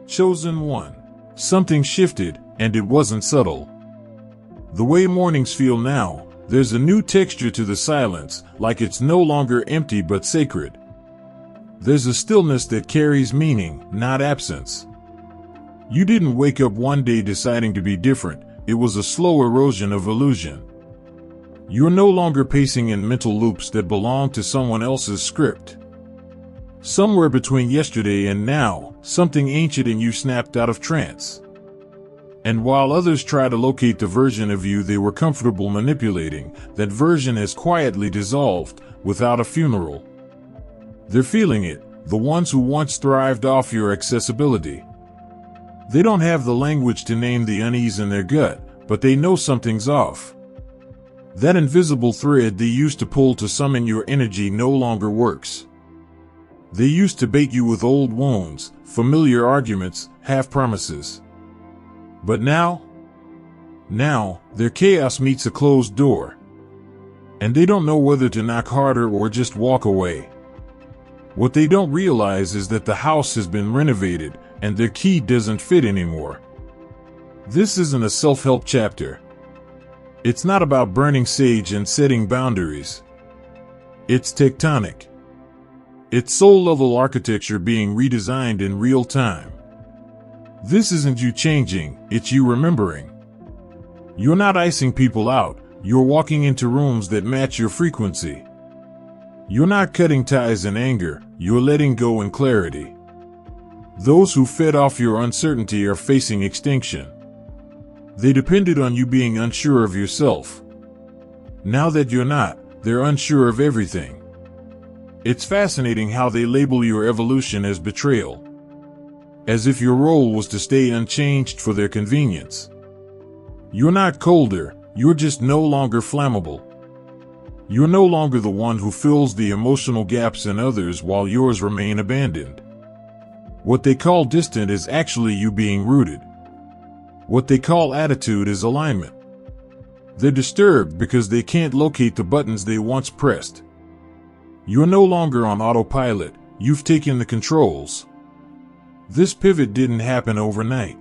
Chosen one. Something shifted, and it wasn't subtle. The way mornings feel now, there's a new texture to the silence, like it's no longer empty but sacred. There's a stillness that carries meaning, not absence. You didn't wake up one day deciding to be different, it was a slow erosion of illusion. You're no longer pacing in mental loops that belong to someone else's script. Somewhere between yesterday and now, something ancient in you snapped out of trance. And while others try to locate the version of you they were comfortable manipulating, that version has quietly dissolved, without a funeral. They're feeling it, the ones who once thrived off your accessibility. They don't have the language to name the unease in their gut, but they know something's off. That invisible thread they used to pull to summon your energy no longer works. They used to bait you with old wounds, familiar arguments, half-promises. But now, their chaos meets a closed door. And they don't know whether to knock harder or just walk away. What they don't realize is that the house has been renovated, and their key doesn't fit anymore. This isn't a self-help chapter. It's not about burning sage and setting boundaries. It's tectonic. It's soul-level architecture being redesigned in real time. This isn't you changing, it's you remembering. You're not icing people out, you're walking into rooms that match your frequency. You're not cutting ties in anger, you're letting go in clarity. Those who fed off your uncertainty are facing extinction. They depended on you being unsure of yourself. Now that you're not, they're unsure of everything. It's fascinating how they label your evolution as betrayal. As if your role was to stay unchanged for their convenience. You're not colder, you're just no longer flammable. You're no longer the one who fills the emotional gaps in others while yours remain abandoned. What they call distant is actually you being rooted. What they call attitude is alignment. They're disturbed because they can't locate the buttons they once pressed. You're no longer on autopilot, you've taken the controls. This pivot didn't happen overnight.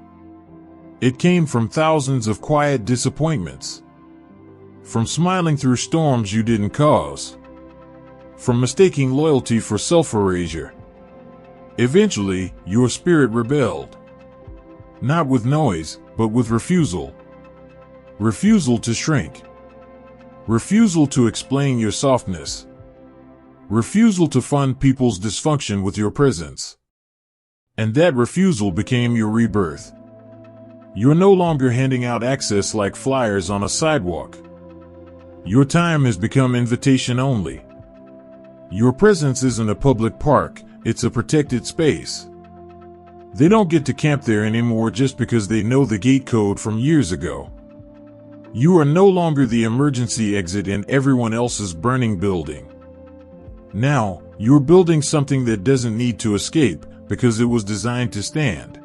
It came from thousands of quiet disappointments. From smiling through storms you didn't cause. From mistaking loyalty for self-erasure. Eventually, your spirit rebelled. Not with noise, but with refusal. Refusal to shrink. Refusal to explain your softness. Refusal to fund people's dysfunction with your presence. And that refusal became your rebirth. You're no longer handing out access like flyers on a sidewalk. Your time has become invitation only. Your presence isn't a public park, it's a protected space. They don't get to camp there anymore just because they know the gate code from years ago. You are no longer the emergency exit in everyone else's burning building. Now, you're building something that doesn't need to escape because it was designed to stand.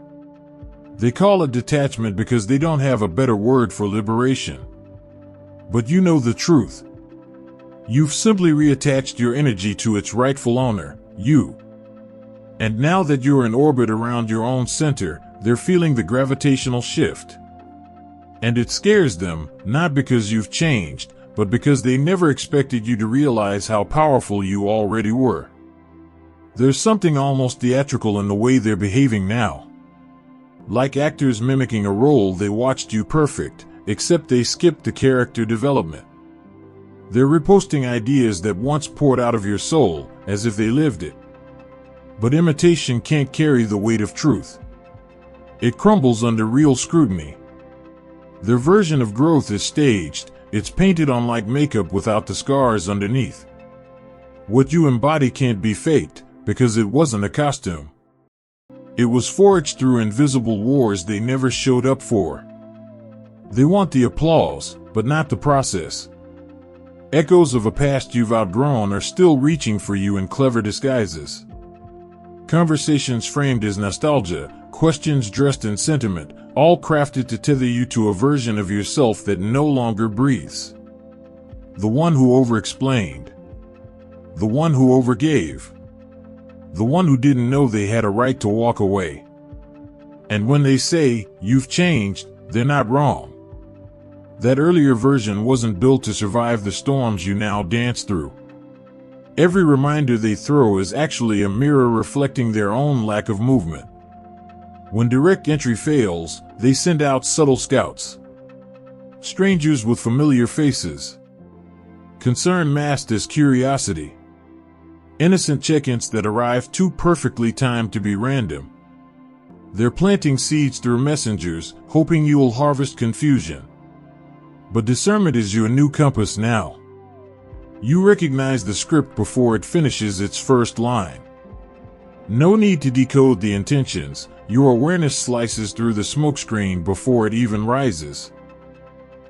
They call it detachment because they don't have a better word for liberation. But you know the truth. You've simply reattached your energy to its rightful owner, you. And now that you're in orbit around your own center, they're feeling the gravitational shift. And it scares them, not because you've changed, but because they never expected you to realize how powerful you already were. There's something almost theatrical in the way they're behaving now. Like actors mimicking a role they watched you perfect, except they skipped the character development. They're reposting ideas that once poured out of your soul, as if they lived it. But imitation can't carry the weight of truth. It crumbles under real scrutiny. Their version of growth is staged, it's painted on like makeup without the scars underneath. What you embody can't be faked, because it wasn't a costume. It was forged through invisible wars they never showed up for. They want the applause, but not the process. Echoes of a past you've outgrown are still reaching for you in clever disguises. Conversations framed as nostalgia, questions dressed in sentiment, all crafted to tether you to a version of yourself that no longer breathes. The one who over-explained. The one who overgave. The one who didn't know they had a right to walk away. And when they say, "You've changed," they're not wrong. That earlier version wasn't built to survive the storms you now dance through. Every reminder they throw is actually a mirror reflecting their own lack of movement. When direct entry fails, they send out subtle scouts. Strangers with familiar faces. Concern masked as curiosity. Innocent check-ins that arrive too perfectly timed to be random. They're planting seeds through messengers, hoping you'll harvest confusion. But discernment is your new compass now. You recognize the script before it finishes its first line. No need to decode the intentions. Your awareness slices through the smokescreen before it even rises.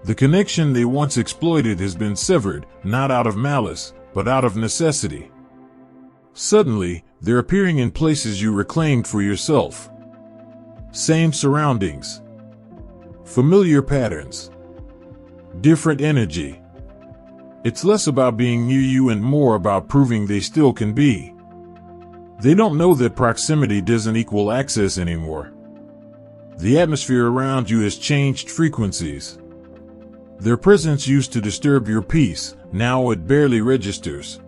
The connection they once exploited has been severed, not out of malice, but out of necessity. Suddenly, they're appearing in places you reclaimed for yourself. Same surroundings. Familiar patterns. Different energy. It's less about being near you and more about proving they still can be. They don't know that proximity doesn't equal access anymore. The atmosphere around you has changed frequencies. Their presence used to disturb your peace, now it barely registers.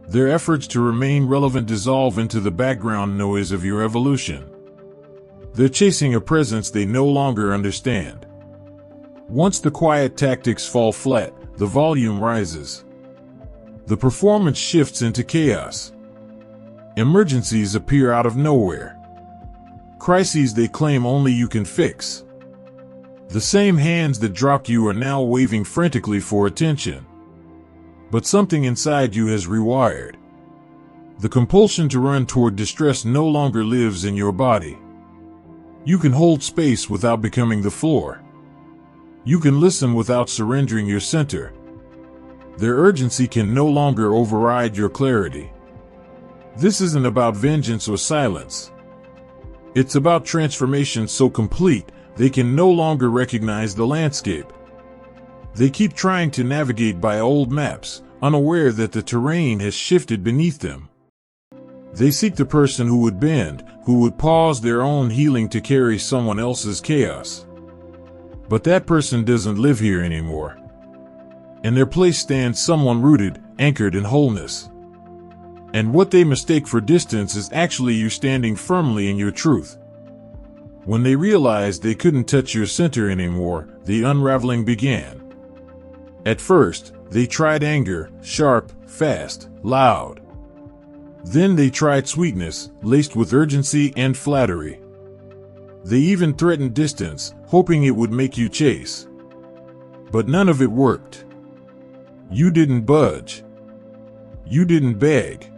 Their efforts to remain relevant dissolve into the background noise of your evolution. They're chasing a presence they no longer understand. Once the quiet tactics fall flat, the volume rises. The performance shifts into chaos. Emergencies appear out of nowhere. Crises they claim only you can fix. The same hands that dropped you are now waving frantically for attention. But something inside you has rewired. The compulsion to run toward distress no longer lives in your body. You can hold space without becoming the floor. You can listen without surrendering your center. Their urgency can no longer override your clarity. This isn't about vengeance or silence. It's about transformation so complete, they can no longer recognize the landscape. They keep trying to navigate by old maps, unaware that the terrain has shifted beneath them. They seek the person who would bend, who would pause their own healing to carry someone else's chaos. But that person doesn't live here anymore. In their place stands someone rooted, anchored in wholeness. And what they mistake for distance is actually you standing firmly in your truth. When they realized they couldn't touch your center anymore, the unraveling began. At first, they tried anger, sharp, fast, loud. Then they tried sweetness, laced with urgency and flattery. They even threatened distance, hoping it would make you chase. But none of it worked. You didn't budge. You didn't beg.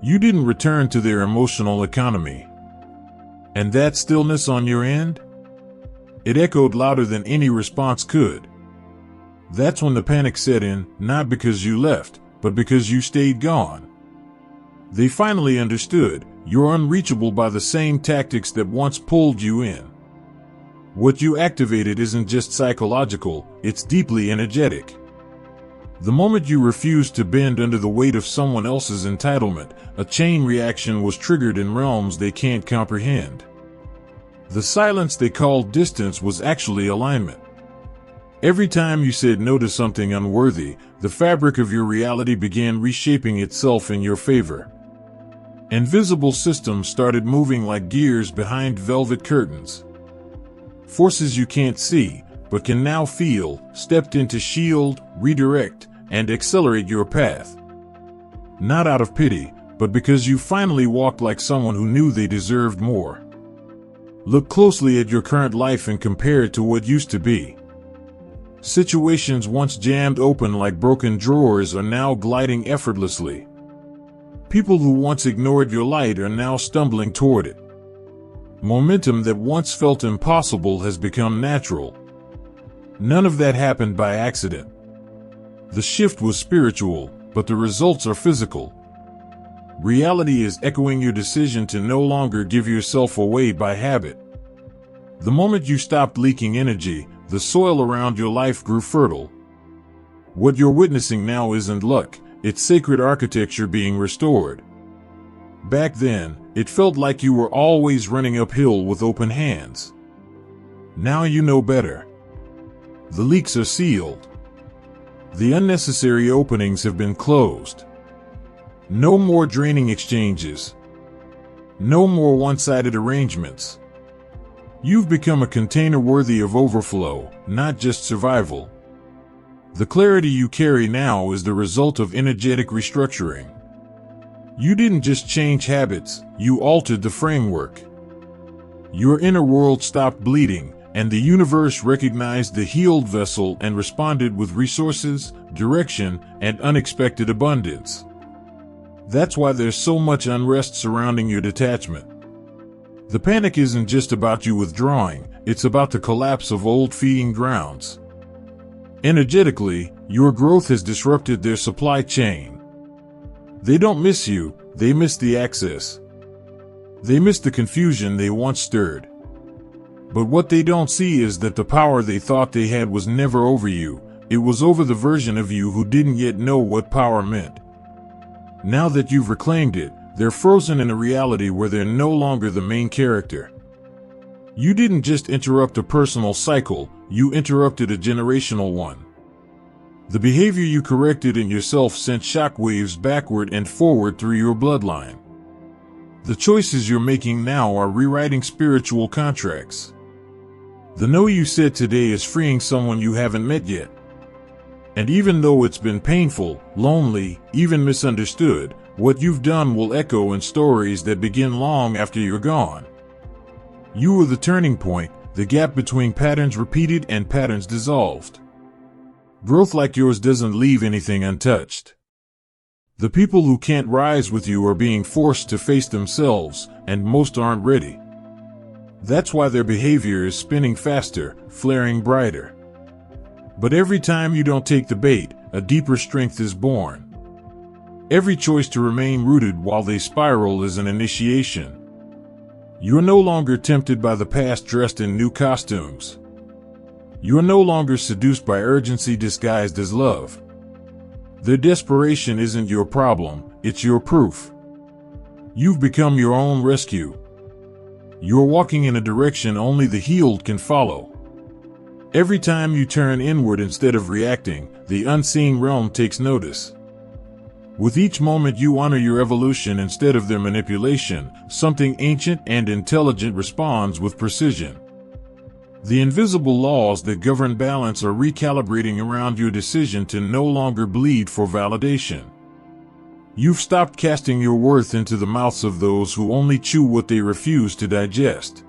You didn't return to their emotional economy. And that stillness on your end? It echoed louder than any response could. That's when the panic set in, not because you left, but because you stayed gone. They finally understood, you're unreachable by the same tactics that once pulled you in. What you activated isn't just psychological, it's deeply energetic. The moment you refused to bend under the weight of someone else's entitlement, a chain reaction was triggered in realms they can't comprehend. The silence they called distance was actually alignment. Every time you said no to something unworthy, the fabric of your reality began reshaping itself in your favor. Invisible systems started moving like gears behind velvet curtains. Forces you can't see, but can now feel, stepped in to shield, redirect, and accelerate your path. Not out of pity, but because you finally walked like someone who knew they deserved more. Look closely at your current life and compare it to what used to be. Situations once jammed open like broken drawers are now gliding effortlessly. People who once ignored your light are now stumbling toward it. Momentum that once felt impossible has become natural. None of that happened by accident. The shift was spiritual, but the results are physical. Reality is echoing your decision to no longer give yourself away by habit. The moment you stopped leaking energy, the soil around your life grew fertile. What you're witnessing now isn't luck, it's sacred architecture being restored. Back then, It felt like you were always running uphill with open hands. Now you know better. The leaks are sealed. The unnecessary openings have been closed. No more draining exchanges. No more one-sided arrangements. You've become a container worthy of overflow, not just survival. The clarity you carry now is the result of energetic restructuring. You didn't just change habits, you altered the framework. Your inner world stopped bleeding, and the universe recognized the healed vessel and responded with resources, direction, and unexpected abundance. That's why there's so much unrest surrounding your detachment. The panic isn't just about you withdrawing, it's about the collapse of old feeding grounds. Energetically, your growth has disrupted their supply chain. They don't miss you, they miss the access. They miss the confusion they once stirred. But what they don't see is that the power they thought they had was never over you, it was over the version of you who didn't yet know what power meant. Now that you've reclaimed it, they're frozen in a reality where they're no longer the main character. You didn't just interrupt a personal cycle, you interrupted a generational one. The behavior you corrected in yourself sent shockwaves backward and forward through your bloodline. The choices you're making now are rewriting spiritual contracts. The no you said today is freeing someone you haven't met yet. And even though it's been painful, lonely, even misunderstood, what you've done will echo in stories that begin long after you're gone. You were the turning point, the gap between patterns repeated and patterns dissolved. Growth like yours doesn't leave anything untouched. The people who can't rise with you are being forced to face themselves, and most aren't ready. That's why their behavior is spinning faster, flaring brighter. But every time you don't take the bait, a deeper strength is born. Every choice to remain rooted while they spiral is an initiation. You're no longer tempted by the past dressed in new costumes. You are no longer seduced by urgency disguised as love. Their desperation isn't your problem, it's your proof. You've become your own rescue. You're walking in a direction only the healed can follow. Every time you turn inward instead of reacting, the unseen realm takes notice. With each moment you honor your evolution instead of their manipulation, something ancient and intelligent responds with precision. The invisible laws that govern balance are recalibrating around your decision to no longer bleed for validation. You've stopped casting your worth into the mouths of those who only chew what they refuse to digest.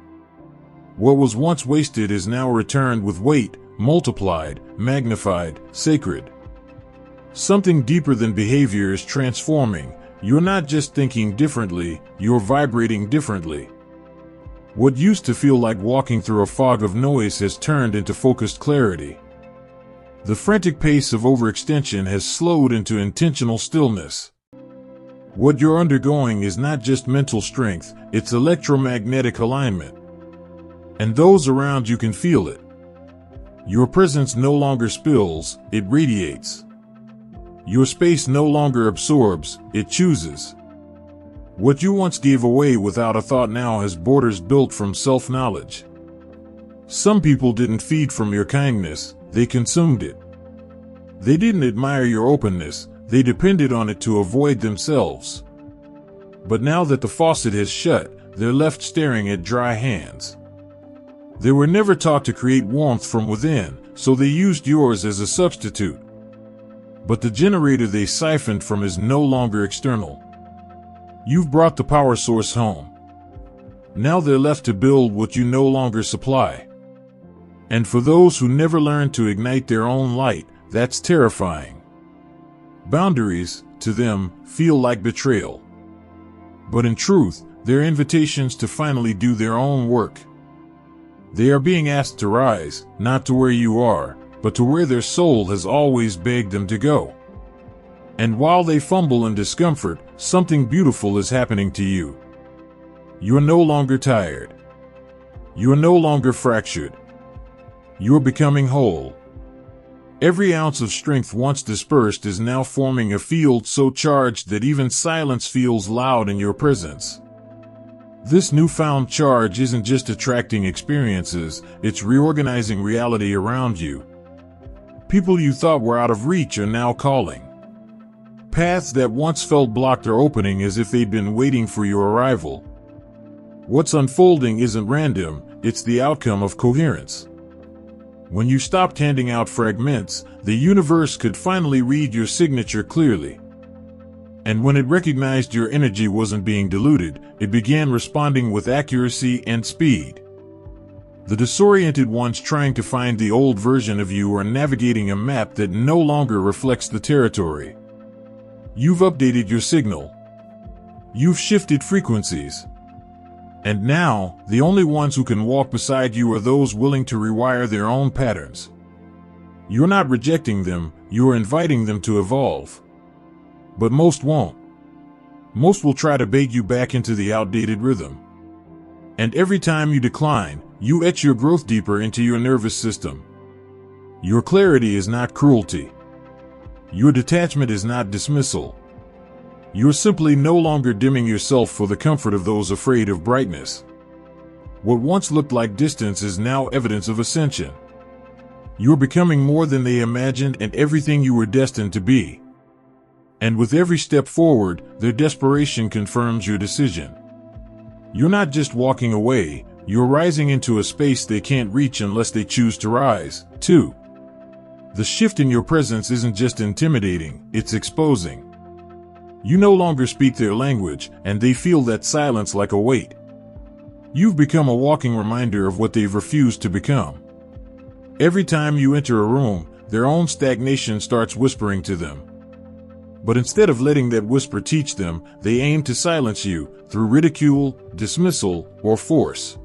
What was once wasted is now returned with weight, multiplied, magnified, sacred. Something deeper than behavior is transforming. You're not just thinking differently, you're vibrating differently. What used to feel like walking through a fog of noise has turned into focused clarity. The frantic pace of overextension has slowed into intentional stillness. What you're undergoing is not just mental strength, it's electromagnetic alignment. And those around you can feel it. Your presence no longer spills, it radiates. Your space no longer absorbs, it chooses. What you once gave away without a thought now has borders built from self-knowledge. Some people didn't feed from your kindness, they consumed it. They didn't admire your openness, they depended on it to avoid themselves. But now that the faucet has shut, they're left staring at dry hands. They were never taught to create warmth from within, so they used yours as a substitute. But the generator they siphoned from is no longer external. You've brought the power source home. Now they're left to build what you no longer supply. And for those who never learn to ignite their own light, that's terrifying. Boundaries, to them, feel like betrayal. But in truth, they're invitations to finally do their own work. They are being asked to rise, not to where you are, but to where their soul has always begged them to go. And while they fumble in discomfort, something beautiful is happening to you. You are no longer tired. You are no longer fractured. You are becoming whole. Every ounce of strength once dispersed is now forming a field so charged that even silence feels loud in your presence. This newfound charge isn't just attracting experiences, it's reorganizing reality around you. People you thought were out of reach are now calling. Paths that once felt blocked are opening as if they'd been waiting for your arrival. What's unfolding isn't random, it's the outcome of coherence. When you stopped handing out fragments, the universe could finally read your signature clearly. And when it recognized your energy wasn't being diluted, it began responding with accuracy and speed. The disoriented ones trying to find the old version of you are navigating a map that no longer reflects the territory. You've updated your signal. You've shifted frequencies. And now, the only ones who can walk beside you are those willing to rewire their own patterns. You're not rejecting them, you're inviting them to evolve. But most won't. Most will try to bait you back into the outdated rhythm. And every time you decline, you etch your growth deeper into your nervous system. Your clarity is not cruelty. Your detachment is not dismissal. You're simply no longer dimming yourself for the comfort of those afraid of brightness. What once looked like distance is now evidence of ascension. You're becoming more than they imagined and everything you were destined to be. And with every step forward, their desperation confirms your decision. You're not just walking away, you're rising into a space they can't reach unless they choose to rise, too. The shift in your presence isn't just intimidating, it's exposing. You no longer speak their language, and they feel that silence like a weight. You've become a walking reminder of what they've refused to become. Every time you enter a room, their own stagnation starts whispering to them. But instead of letting that whisper teach them, they aim to silence you through ridicule, dismissal, or force.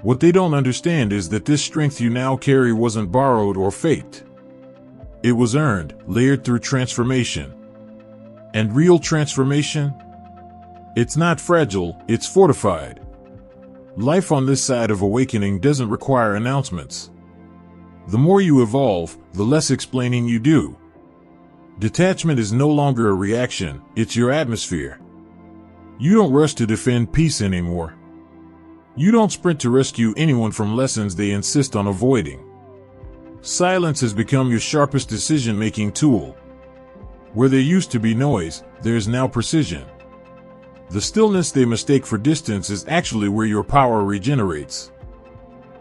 What they don't understand is that this strength you now carry wasn't borrowed or faked. It was earned, layered through transformation. And real transformation? It's not fragile, it's fortified. Life on this side of awakening doesn't require announcements. The more you evolve, the less explaining you do. Detachment is no longer a reaction, it's your atmosphere. You don't rush to defend peace anymore. You don't sprint to rescue anyone from lessons they insist on avoiding. Silence has become your sharpest decision-making tool. Where there used to be noise, there is now precision. The stillness they mistake for distance is actually where your power regenerates.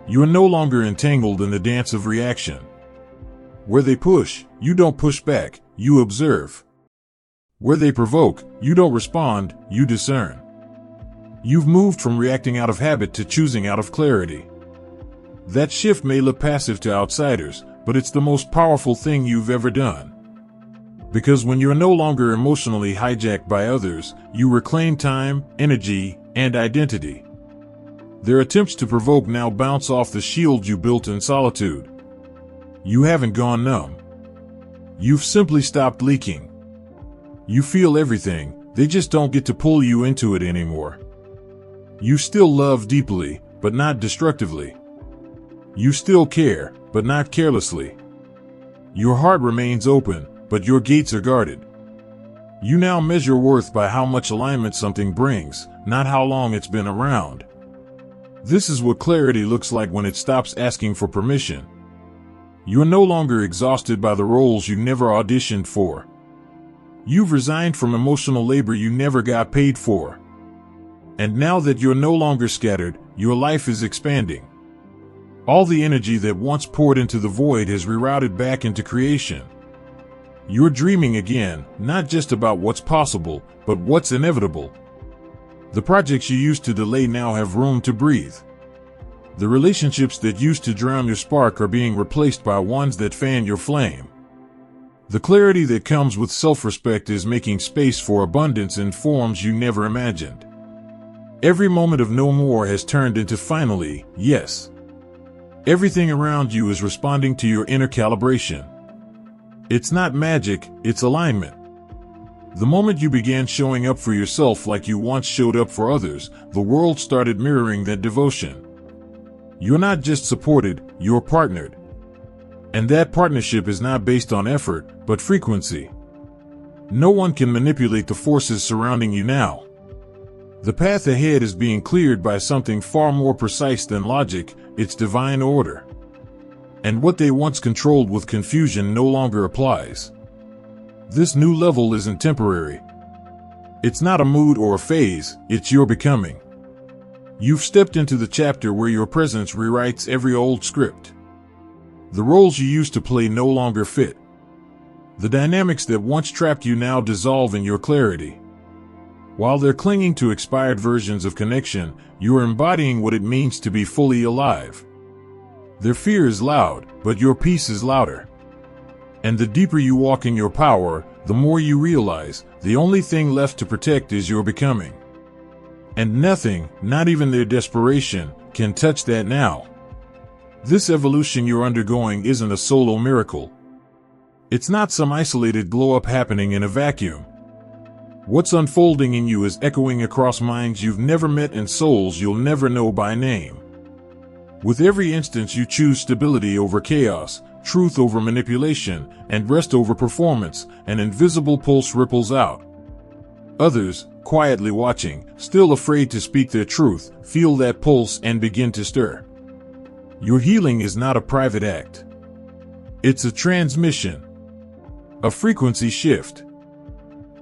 You are no longer entangled in the dance of reaction. Where they push, you don't push back, you observe. Where they provoke, you don't respond, you discern. You've moved from reacting out of habit to choosing out of clarity. That shift may look passive to outsiders, but it's the most powerful thing you've ever done. Because when you're no longer emotionally hijacked by others, you reclaim time, energy, and identity. Their attempts to provoke now bounce off the shield you built in solitude. You haven't gone numb. You've simply stopped leaking. You feel everything, they just don't get to pull you into it anymore. You still love deeply, but not destructively. You still care, but not carelessly. Your heart remains open, but your gates are guarded. You now measure worth by how much alignment something brings, not how long it's been around. This is what clarity looks like when it stops asking for permission. You are no longer exhausted by the roles you never auditioned for. You've resigned from emotional labor you never got paid for. And now that you're no longer scattered, your life is expanding. All the energy that once poured into the void has rerouted back into creation. You're dreaming again, not just about what's possible, but what's inevitable. The projects you used to delay now have room to breathe. The relationships that used to drown your spark are being replaced by ones that fan your flame. The clarity that comes with self-respect is making space for abundance in forms you never imagined. Every moment of no more has turned into finally, yes. Everything around you is responding to your inner calibration. It's not magic, it's alignment. The moment you began showing up for yourself like you once showed up for others, the world started mirroring that devotion. You're not just supported, you're partnered. And that partnership is not based on effort, but frequency. No one can manipulate the forces surrounding you now. The path ahead is being cleared by something far more precise than logic, it's divine order. And what they once controlled with confusion no longer applies. This new level isn't temporary. It's not a mood or a phase, it's your becoming. You've stepped into the chapter where your presence rewrites every old script. The roles you used to play no longer fit. The dynamics that once trapped you now dissolve in your clarity. While they're clinging to expired versions of connection, you're embodying what it means to be fully alive. Their fear is loud, but your peace is louder. And the deeper you walk in your power, the more you realize the only thing left to protect is your becoming. And nothing, not even their desperation, can touch that now. This evolution you're undergoing isn't a solo miracle. It's not some isolated glow-up happening in a vacuum. What's unfolding in you is echoing across minds you've never met and souls you'll never know by name. With every instance you choose stability over chaos, truth over manipulation, and rest over performance, an invisible pulse ripples out. Others, quietly watching, still afraid to speak their truth, feel that pulse and begin to stir. Your healing is not a private act. It's a transmission, a frequency shift.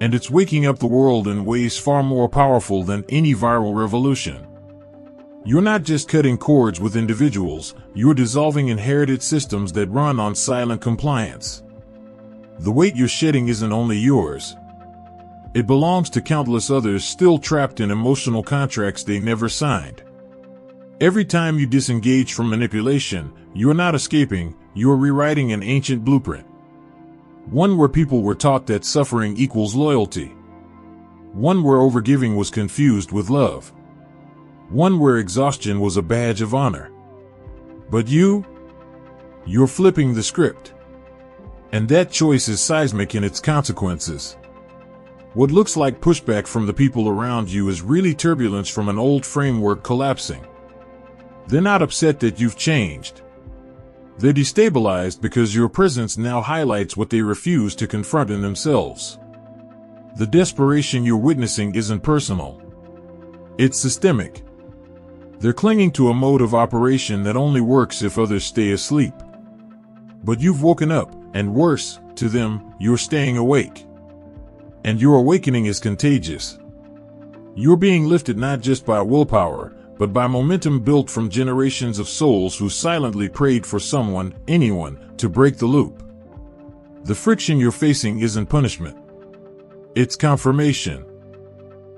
And it's waking up the world in ways far more powerful than any viral revolution. You're not just cutting cords with individuals, you're dissolving inherited systems that run on silent compliance. The weight you're shedding isn't only yours. It belongs to countless others still trapped in emotional contracts they never signed. Every time you disengage from manipulation, you're not escaping, you're rewriting an ancient blueprint. One where people were taught that suffering equals loyalty. One where overgiving was confused with love. One where exhaustion was a badge of honor. But you're flipping the script. And that choice is seismic in its consequences. What looks like pushback from the people around you is really turbulence from an old framework collapsing. They're not upset that you've changed. They're destabilized because your presence now highlights what they refuse to confront in themselves. The desperation you're witnessing isn't personal. It's systemic. They're clinging to a mode of operation that only works if others stay asleep. But you've woken up, and worse, to them, you're staying awake. And your awakening is contagious. You're being lifted not just by willpower, but by momentum built from generations of souls who silently prayed for someone, anyone, to break the loop. The friction you're facing isn't punishment. It's confirmation.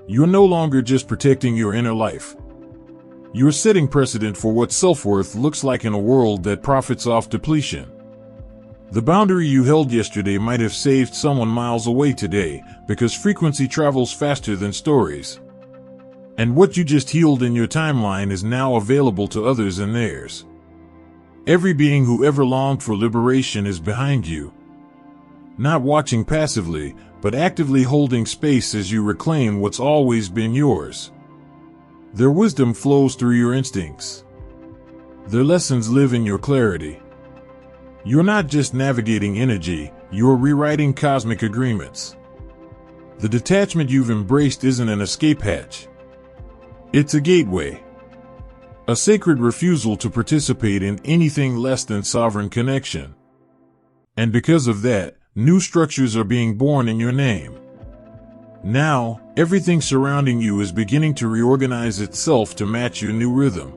You're no longer just protecting your inner life. You're setting precedent for what self-worth looks like in a world that profits off depletion. The boundary you held yesterday might have saved someone miles away today, because frequency travels faster than stories. And what you just healed in your timeline is now available to others in theirs. Every being who ever longed for liberation is behind you. Not watching passively, but actively holding space as you reclaim what's always been yours. Their wisdom flows through your instincts. Their lessons live in your clarity. You're not just navigating energy, you're rewriting cosmic agreements. The detachment you've embraced isn't an escape hatch. It's a gateway. A sacred refusal to participate in anything less than sovereign connection. And because of that, new structures are being born in your name. Now, everything surrounding you is beginning to reorganize itself to match your new rhythm.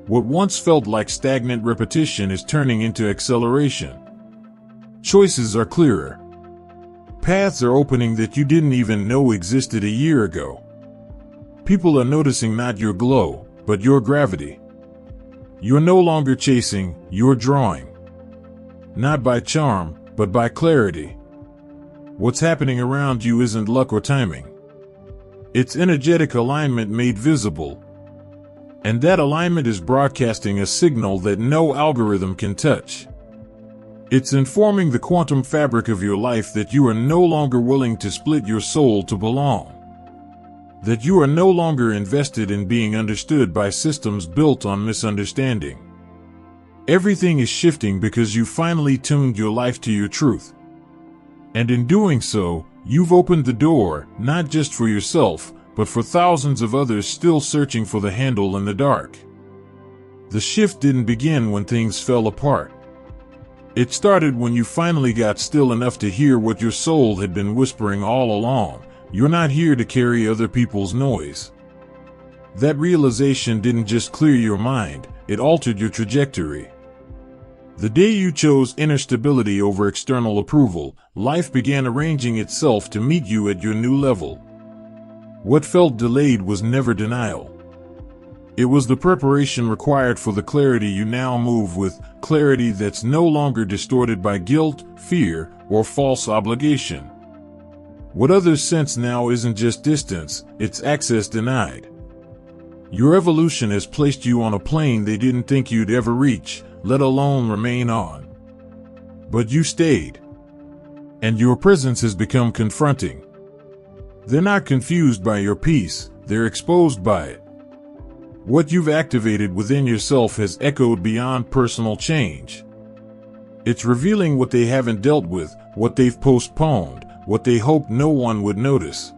What once felt like stagnant repetition is turning into acceleration. Choices are clearer. Paths are opening that you didn't even know existed a year ago. People are noticing not your glow, but your gravity. You're no longer chasing, you're drawing. Not by charm, but by clarity. What's happening around you isn't luck or timing. It's energetic alignment made visible. And that alignment is broadcasting a signal that no algorithm can touch. It's informing the quantum fabric of your life that you are no longer willing to split your soul to belong. That you are no longer invested in being understood by systems built on misunderstanding. Everything is shifting because you finally tuned your life to your truth. And in doing so, you've opened the door, not just for yourself, but for thousands of others still searching for the handle in the dark. The shift didn't begin when things fell apart. It started when you finally got still enough to hear what your soul had been whispering all along. You're not here to carry other people's noise. That realization didn't just clear your mind, it altered your trajectory. The day you chose inner stability over external approval, life began arranging itself to meet you at your new level. What felt delayed was never denial. It was the preparation required for the clarity you now move with, clarity that's no longer distorted by guilt, fear, or false obligation. What others sense now isn't just distance, it's access denied. Your evolution has placed you on a plane they didn't think you'd ever reach, let alone remain on. But you stayed. And your presence has become confronting. They're not confused by your peace, they're exposed by it. What you've activated within yourself has echoed beyond personal change. It's revealing what they haven't dealt with, what they've postponed, what they hoped no one would notice.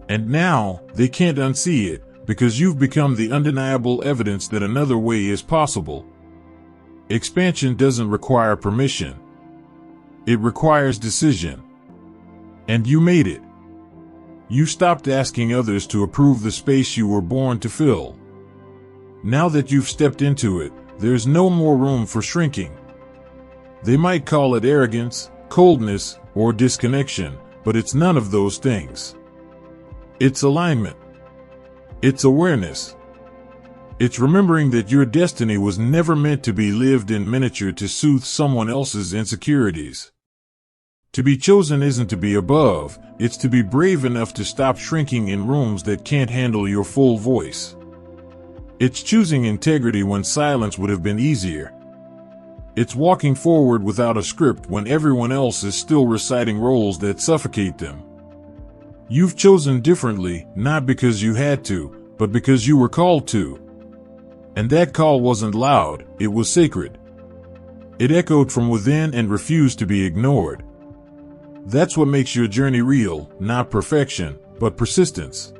And now, they can't unsee it, because you've become the undeniable evidence that another way is possible. Expansion doesn't require permission. It requires decision. And you made it. You stopped asking others to approve the space you were born to fill. Now that you've stepped into it, there's no more room for shrinking. They might call it arrogance, coldness, or disconnection, but it's none of those things. It's alignment. It's awareness. It's remembering that your destiny was never meant to be lived in miniature to soothe someone else's insecurities. To be chosen isn't to be above, it's to be brave enough to stop shrinking in rooms that can't handle your full voice. It's choosing integrity when silence would have been easier. It's walking forward without a script when everyone else is still reciting roles that suffocate them. You've chosen differently, not because you had to, but because you were called to. And that call wasn't loud, it was sacred. It echoed from within and refused to be ignored. That's what makes your journey real, not perfection, but persistence.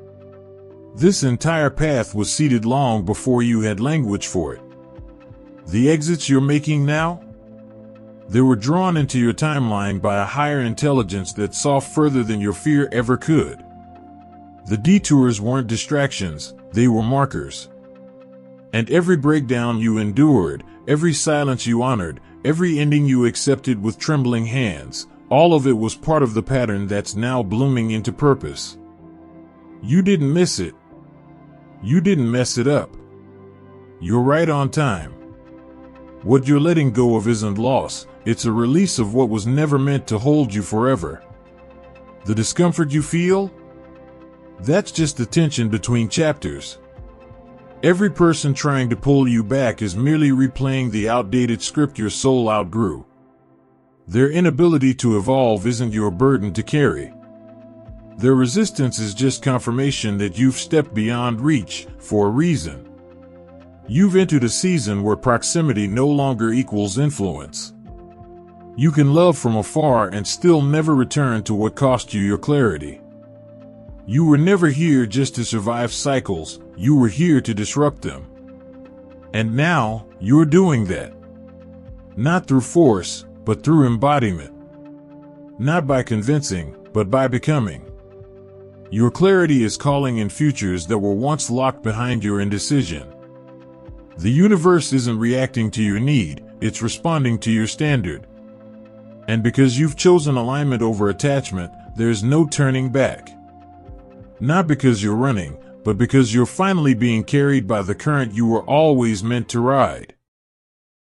This entire path was seeded long before you had language for it. The exits you're making now? They were drawn into your timeline by a higher intelligence that saw further than your fear ever could. The detours weren't distractions, they were markers. And every breakdown you endured, every silence you honored, every ending you accepted with trembling hands, all of it was part of the pattern that's now blooming into purpose. You didn't miss it. You didn't mess it up. You're right on time. What you're letting go of isn't loss, it's a release of what was never meant to hold you forever. The discomfort you feel? That's just the tension between chapters. Every person trying to pull you back is merely replaying the outdated script your soul outgrew. Their inability to evolve isn't your burden to carry. Their resistance is just confirmation that you've stepped beyond reach, for a reason. You've entered a season where proximity no longer equals influence. You can love from afar and still never return to what cost you your clarity. You were never here just to survive cycles, you were here to disrupt them. And now, you're doing that. Not through force, but through embodiment. Not by convincing, but by becoming. Your clarity is calling in futures that were once locked behind your indecision. The universe isn't reacting to your need, it's responding to your standard. And because you've chosen alignment over attachment, there's no turning back. Not because you're running, but because you're finally being carried by the current you were always meant to ride.